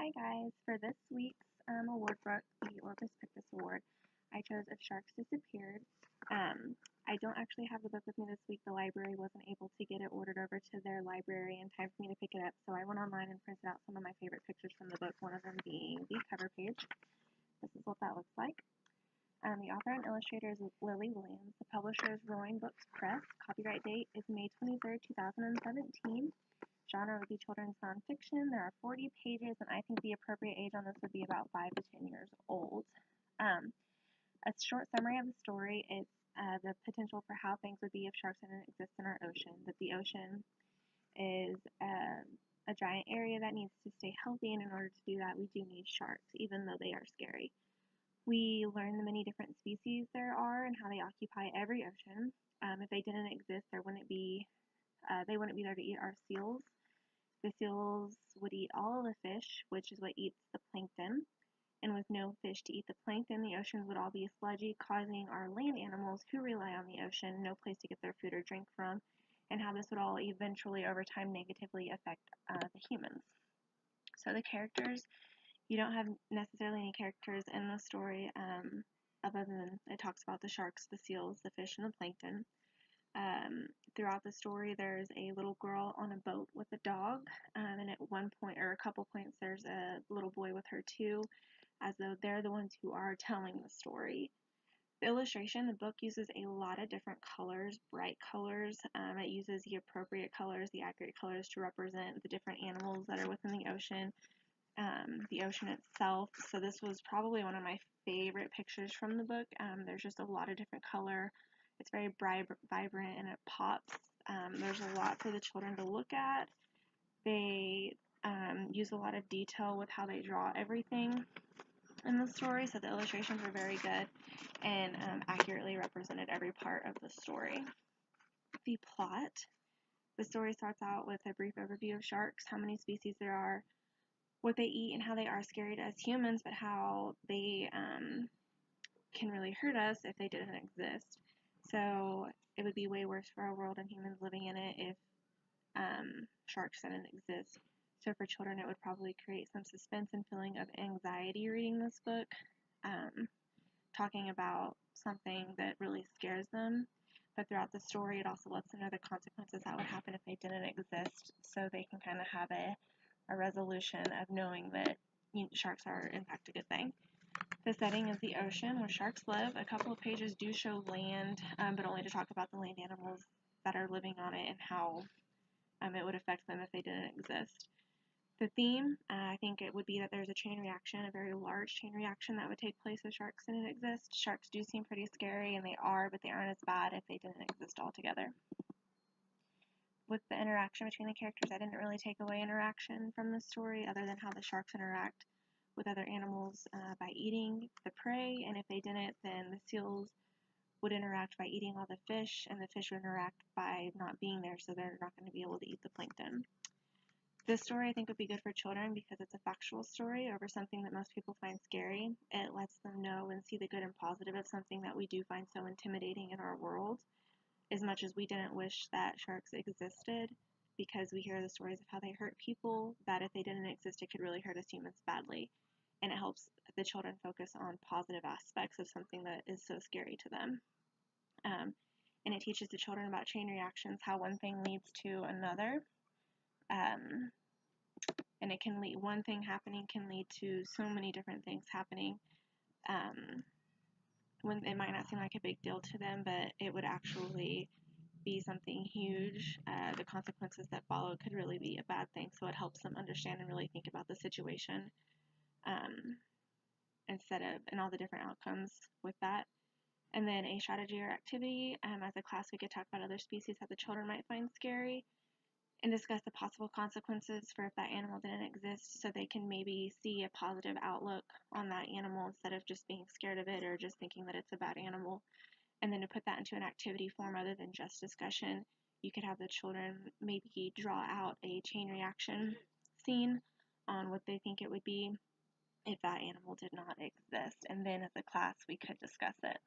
Hi guys, for this week's award book, the Orbus Pictus Award, I chose If Sharks Disappeared. I don't actually have the book with me this week. The library wasn't able to get it ordered over to their library in time for me to pick it up, so I went online and printed out some of my favorite pictures from the book, one of them being the cover page. This is what that looks like. The author and illustrator is Lily Williams. The publisher is Roaring Books Press. Copyright date is May 23rd, 2017. Genre would be children's nonfiction. There are 40 pages, and I think the appropriate age on this would be about 5 to 10 years old. A short summary of the story is the potential for how things would be if sharks didn't exist in our ocean. That the ocean is a giant area that needs to stay healthy, and in order to do that, we do need sharks, even though they are scary. We learn the many different species there are and how they occupy every ocean. If they didn't exist, they wouldn't be there to eat our seals. The seals would eat all of the fish, which is what eats the plankton. And with no fish to eat the plankton, the oceans would all be sludgy, causing our land animals who rely on the ocean no place to get their food or drink from, and how this would all eventually, over time, negatively affect the humans. So the characters, you don't have necessarily any characters in the story other than it talks about the sharks, the seals, the fish, and the plankton. Throughout the story, there's a little girl on a boat with a dog, and at one point, or a couple points, there's a little boy with her too, as though they're the ones who are telling the story. The illustration, the book uses a lot of different colors, bright colors. It uses the appropriate colors, the accurate colors to represent the different animals that are within the ocean itself. So this was probably one of my favorite pictures from the book. There's just a lot of different color. It's very vibrant and it pops. There's a lot for the children to look at. They use a lot of detail with how they draw everything in the story, so the illustrations are very good and accurately represented every part of the story. The plot. The story starts out with a brief overview of sharks, how many species there are, what they eat, and how they are scary to us humans, but how they can really hurt us if they didn't exist. So it would be way worse for our world and humans living in it if sharks didn't exist. So for children, it would probably create some suspense and feeling of anxiety reading this book, talking about something that really scares them. But throughout the story, it also lets them know the consequences that would happen if they didn't exist, so they can kind of have a resolution of knowing that sharks are in fact a good thing. The setting is the ocean where sharks live. A couple of pages do show land, but only to talk about the land animals that are living on it and how it would affect them if they didn't exist. The theme, I think it would be that there's a chain reaction, a very large chain reaction that would take place if sharks didn't exist. Sharks do seem pretty scary, and they are, but they aren't as bad if they didn't exist altogether. With the interaction between the characters, I didn't really take away interaction from the story other than how the sharks interact with other animals by eating the prey, and if they didn't, then the seals would interact by eating all the fish, and the fish would interact by not being there, so they're not going to be able to eat the plankton. This story I think would be good for children because it's a factual story over something that most people find scary. It lets them know and see the good and positive of something that we do find so intimidating in our world. As much as we didn't wish that sharks existed, because we hear the stories of how they hurt people, that if they didn't exist, it could really hurt us humans badly. And it helps the children focus on positive aspects of something that is so scary to them. And it teaches the children about chain reactions, how one thing leads to another. And it can lead, one thing happening can lead to so many different things happening. When it might not seem like a big deal to them, but it would actually be something huge. The consequences that follow could really be a bad thing, so it helps them understand and really think about the situation and all the different outcomes with that. And then a strategy or activity. As a class, we could talk about other species that the children might find scary and discuss the possible consequences for if that animal didn't exist, so they can maybe see a positive outlook on that animal instead of just being scared of it or just thinking that it's a bad animal. And then to put that into an activity form other than just discussion, you could have the children maybe draw out a chain reaction scene on what they think it would be if that animal did not exist. And then as a class, we could discuss it.